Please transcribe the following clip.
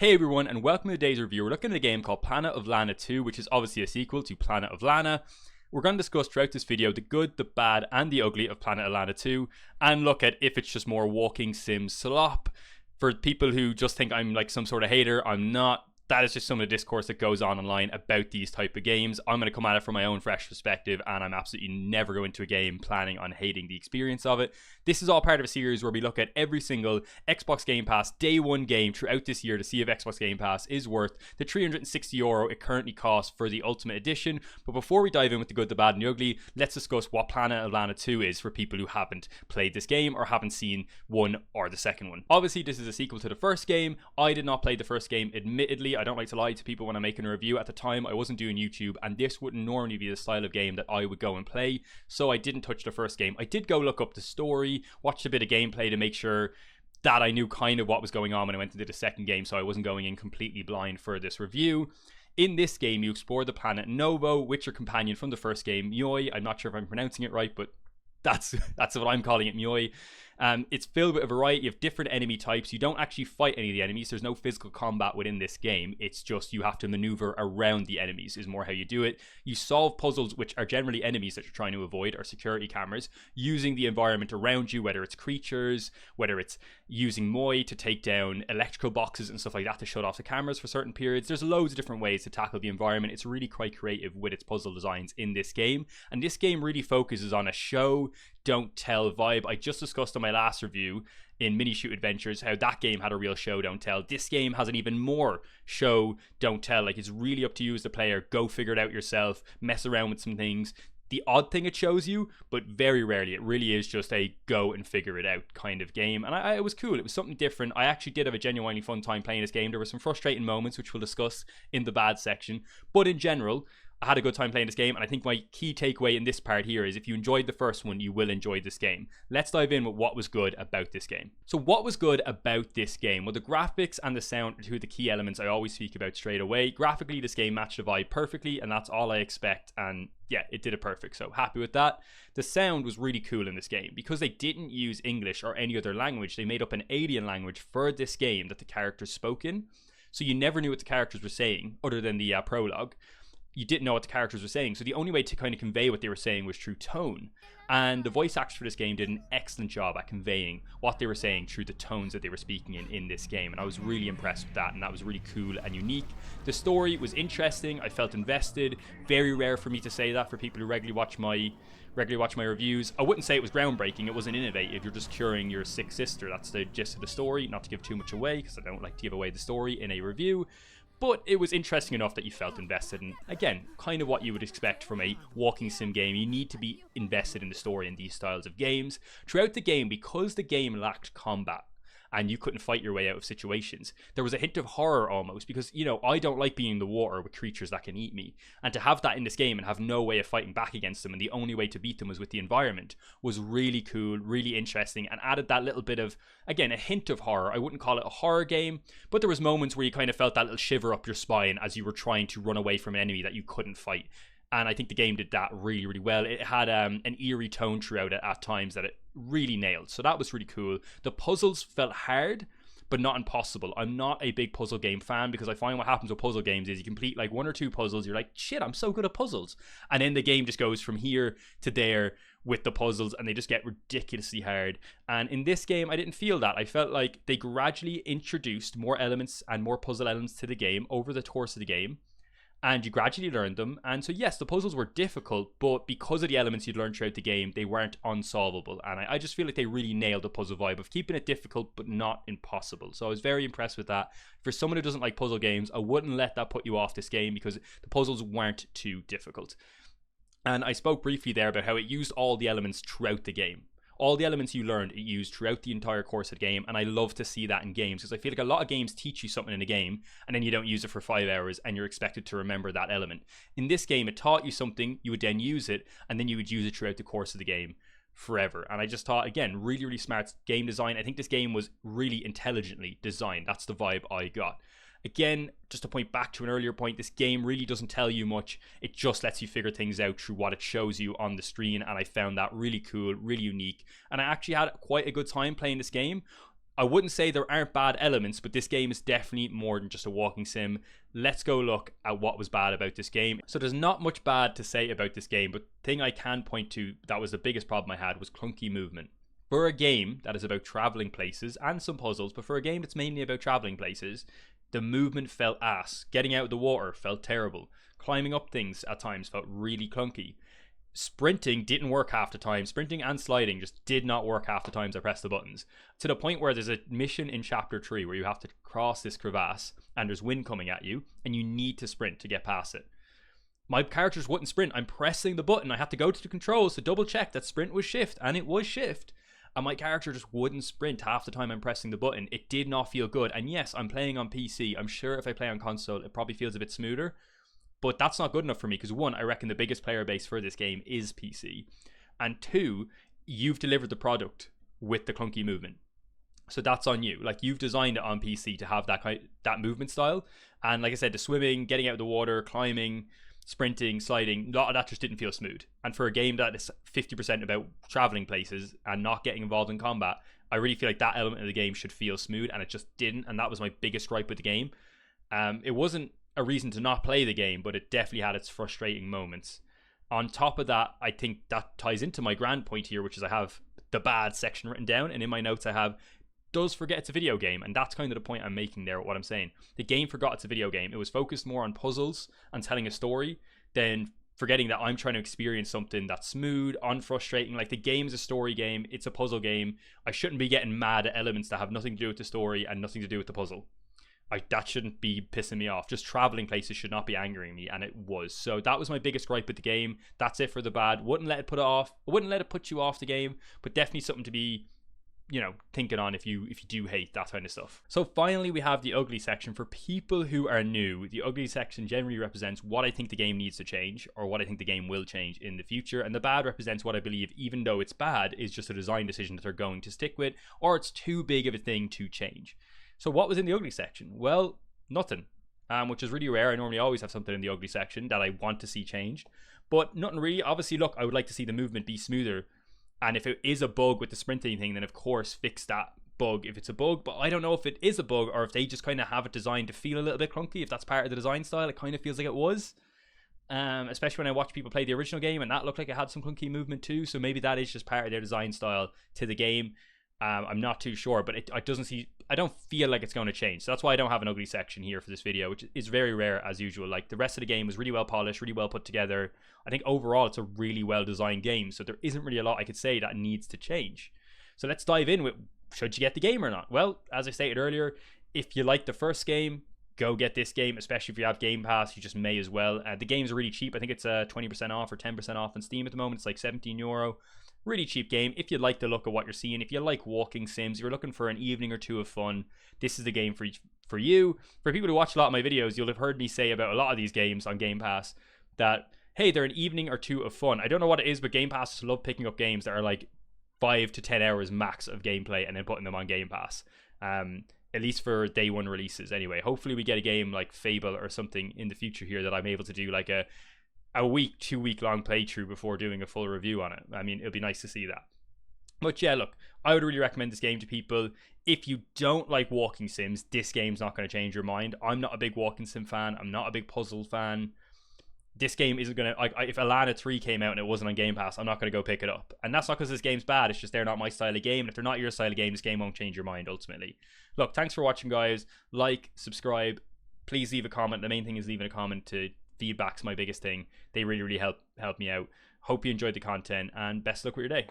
Hey everyone, and welcome to today's review. We're looking at a game called Planet of Lana 2, which is obviously a sequel to Planet of Lana. We're going to discuss throughout this video the good, the bad, and the ugly of Planet of Lana 2, and look at if it's just more walking sim slop. For people who just think I'm like some sort of hater, I'm not. That is just some of the discourse that goes on online about these type of games. I'm going to come at it from my own fresh perspective, and I'm absolutely never going into a game planning on hating the experience of it. This is all part of a series where we look at every single Xbox Game Pass day one game throughout this year to see if Xbox Game Pass is worth the €360 it currently costs for the Ultimate Edition. But before we dive in with the good, the bad, and the ugly, let's discuss what Planet of Lana 2 is for people who haven't played this game or haven't seen one or the second one. Obviously, this is a sequel to the first game. I did not play the first game, admittedly. I don't like to lie to people when I'm making a review. At the time, I wasn't doing YouTube, and this wouldn't normally be the style of game that I would go and play, so I didn't touch the first game. I did go look up the story, watched a bit of gameplay to make sure that I knew kind of what was going on when I went into the second game, so I wasn't going in completely blind for this review. In this game, you explore the planet Novo with your companion from the first game, Myoi. I'm not sure if I'm pronouncing it right, but that's what I'm calling it, Myoi. It's filled with a variety of different enemy types. You don't actually fight any of the enemies. There's no physical combat within this game. It's just you have to maneuver around the enemies is more how you do it. You solve puzzles which are generally enemies that you're trying to avoid or security cameras using the environment around you, whether it's creatures, whether it's using Moi to take down electrical boxes and stuff like that to shut off the cameras for certain periods. There's loads of different ways to tackle the environment. It's really quite creative with its puzzle designs in this game. And this game really focuses on a show, don't tell vibe. I just discussed on my last review in Mini Shoot Adventures how that game had a real show, don't tell. This game has an even more show, don't tell. Like, it's really up to you as the player. Go figure it out yourself, mess around with some things. The odd thing it shows you, but very rarely. It really is just a go and figure it out kind of game. And it was cool. It was something different. I actually did have a genuinely fun time playing this game. There were some frustrating moments, which we'll discuss in the bad section. But in general, I had a good time playing this game, and I think my key takeaway in this part here is if you enjoyed the first one, you will enjoy this game. Let's dive in with what was good about this game. So what was good about this game? Well, the graphics and the sound are two of the key elements I always speak about straight away. Graphically, this game matched the vibe perfectly, and that's all I expect, and yeah, it did it perfect, so happy with that. The sound was really cool in this game. Because they didn't use English or any other language, they made up an alien language for this game that the characters spoke in, so you never knew what the characters were saying other than the prologue. You didn't know what the characters were saying, so the only way to kind of convey what they were saying was through tone. And the voice actors for this game did an excellent job at conveying what they were saying through the tones that they were speaking in this game, and I was really impressed with that, and that was really cool and unique. The story was interesting. I felt invested. Very rare for me to say that for people who regularly watch my reviews. I wouldn't say it was groundbreaking. It wasn't innovative. You're just curing your sick sister. That's the gist of the story. Not to give too much away, because I don't like to give away the story in a review. But it was interesting enough that you felt invested in. Again, kind of what you would expect from a walking sim game. You need to be invested in the story in these styles of games. Throughout the game, because the game lacked combat and you couldn't fight your way out of situations, there was a hint of horror almost, because, you know, I don't like being in the water with creatures that can eat me. And to have that in this game and have no way of fighting back against them, and the only way to beat them was with the environment, was really cool, really interesting, and added that little bit of, again, a hint of horror. I wouldn't call it a horror game, but there was moments where you kind of felt that little shiver up your spine as you were trying to run away from an enemy that you couldn't fight. And I think the game did that really, really well. It had an eerie tone throughout it at times that it really nailed. So that was really cool. The puzzles felt hard, but not impossible. I'm not a big puzzle game fan, because I find what happens with puzzle games is you complete like one or two puzzles, you're like, shit, I'm so good at puzzles. And then the game just goes from here to there with the puzzles, and they just get ridiculously hard. And in this game, I didn't feel that. I felt like they gradually introduced more elements and more puzzle elements to the game over the course of the game, and you gradually learned them. And so yes, the puzzles were difficult, but because of the elements you'd learned throughout the game, they weren't unsolvable. And I just feel like they really nailed the puzzle vibe of keeping it difficult but not impossible. So I was very impressed with that. For someone who doesn't like puzzle games, I wouldn't let that put you off this game, because the puzzles weren't too difficult. And I spoke briefly there about how it used all the elements throughout the game. All the elements you learned, it used throughout the entire course of the game, and I love to see that in games, because I feel like a lot of games teach you something in a game, and then you don't use it for 5 hours, and you're expected to remember that element. In this game, it taught you something, you would then use it, and then you would use it throughout the course of the game forever. And I just thought, again, really, really smart game design. I think this game was really intelligently designed. That's the vibe I got. Again, just to point back to an earlier point, this game really doesn't tell you much. It just lets you figure things out through what it shows you on the screen, and I found that really cool, really unique, and I actually had quite a good time playing this game. I wouldn't say there aren't bad elements, but this game is definitely more than just a walking sim. Let's go look at what was bad about this game. So there's not much bad to say about this game, but the thing I can point to that was the biggest problem I had was clunky movement. For a game that is about traveling places and some puzzles, but for a game that's mainly about traveling places, the movement felt ass. Getting out of the water felt terrible. Climbing up things at times felt really clunky. Sprinting didn't work half the time. Sprinting and sliding just did not work half the times I pressed the buttons. To the point where there's a mission in chapter 3 where you have to cross this crevasse and there's wind coming at you and you need to sprint to get past it. My characters wouldn't sprint. I'm pressing the button. I have to go to the controls to double check that sprint was shift, and it was shift. And my character just wouldn't sprint half the time I'm pressing the button. It did not feel good. And yes, I'm playing on PC. I'm sure if I play on console, it probably feels a bit smoother. But that's not good enough for me because one, I reckon the biggest player base for this game is PC. And two, you've delivered the product with the clunky movement. So that's on you. Like, you've designed it on PC to have that movement style. And like I said, the swimming, getting out of the water, climbing, sprinting, sliding, a lot of that just didn't feel smooth. And for a game that is 50% about traveling places and not getting involved in combat, I really feel like that element of the game should feel smooth, and it just didn't. And that was my biggest gripe with the game. It wasn't a reason to not play the game, but it definitely had its frustrating moments. On top of that, I think that ties into my grand point here, which is I have the bad section written down, and in my notes I have does forget it's a video game, and that's kind of the point I'm making there with what I'm saying. The game forgot it's a video game. It was focused more on puzzles and telling a story than forgetting that I'm trying to experience something that's smooth, unfrustrating. Like, the game's a story game, it's a puzzle game. I shouldn't be getting mad at elements that have nothing to do with the story and nothing to do with the puzzle. That shouldn't be pissing me off. Just traveling places should not be angering me, and it was. So that was my biggest gripe with the game. That's it for the bad. Wouldn't let it put you off the game, but definitely something to be, thinking on if you do hate that kind of stuff. So finally, we have the ugly section. For people who are new, the ugly section generally represents what I think the game needs to change, or what I think the game will change in the future, and the bad represents what I believe, even though it's bad, is just a design decision that they're going to stick with, or it's too big of a thing to change. So what was in the ugly section? Well, nothing, which is really rare. I normally always have something in the ugly section that I want to see changed, but nothing really. Obviously, look, I would like to see the movement be smoother, and if it is a bug with the sprinting thing, then of course fix that bug if it's a bug. But I don't know if it is a bug or if they just kind of have it designed to feel a little bit clunky. If that's part of the design style, it kind of feels like it was. Especially when I watch people play the original game, and that looked like it had some clunky movement too. So maybe that is just part of their design style to the game. I'm not too sure, but I don't feel like it's going to change. So that's why I don't have an ugly section here for this video, which is very rare as usual. Like, the rest of the game was really well polished, really well put together. I think overall it's a really well designed game, so there isn't really a lot I could say that needs to change. So let's dive in with, should you get the game or not? Well, as I stated earlier, if you like the first game, go get this game, especially if you have Game Pass. You just may as well. The game's really cheap. I think it's 20% off or 10% off on Steam at the moment. It's like €17. Really cheap game. If you like the look of what you're seeing, if you like walking sims, you're looking for an evening or two of fun, this is the game for you. For people who watch a lot of my videos, you'll have heard me say about a lot of these games on Game Pass that, hey, they're an evening or two of fun. I don't know what it is, but Game Pass love picking up games that are like 5 to 10 hours max of gameplay and then putting them on Game Pass. At least for day one releases anyway. Hopefully we get a game like Fable or something in the future here that I'm able to do like a 2-week long playthrough before doing a full review on it. I mean, it'll be nice to see that. But yeah, look, I would really recommend this game to people. If you don't like walking sims, this game's not going to change your mind. I'm not a big walking sim fan. I'm not a big puzzle fan. This game isn't going to... if Lana 3 came out and it wasn't on Game Pass, I'm not going to go pick it up. And that's not because this game's bad. It's just they're not my style of game. And if they're not your style of game, this game won't change your mind, ultimately. Look, thanks for watching, guys. Like, subscribe. Please leave a comment. The main thing is leaving a comment. Feedback's my biggest thing. They really help me out. Hope you enjoyed the content, and best of luck with your day.